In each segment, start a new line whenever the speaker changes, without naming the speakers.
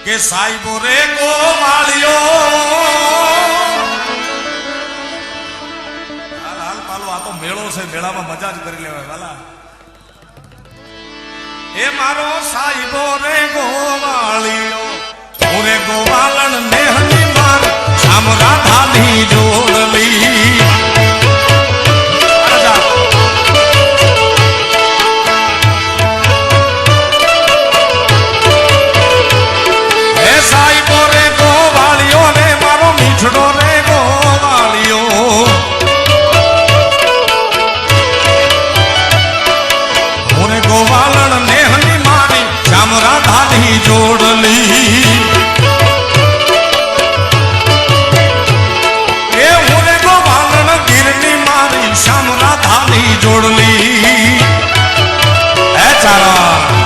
કે સાહેબો રે ગોવાળિયો હાલ હાલ પાલો આ તો મેળો છે મેળામાં મજા જ કરી લેવાય વાલા એ મારો સાહેબો રે ગોવાળિયો હું રે ગોવાળણ નેહની માર શામ રાધાની જોડલી જોડલી એ હું ગોવાલણ ગીરની મારી શ્યામ રાધાની જોડલી એ ચારા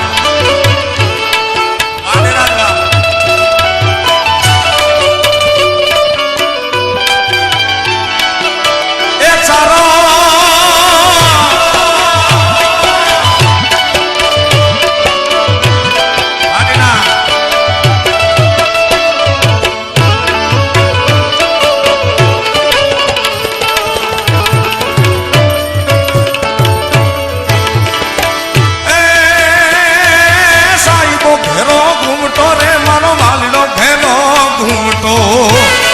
ઘૂમટો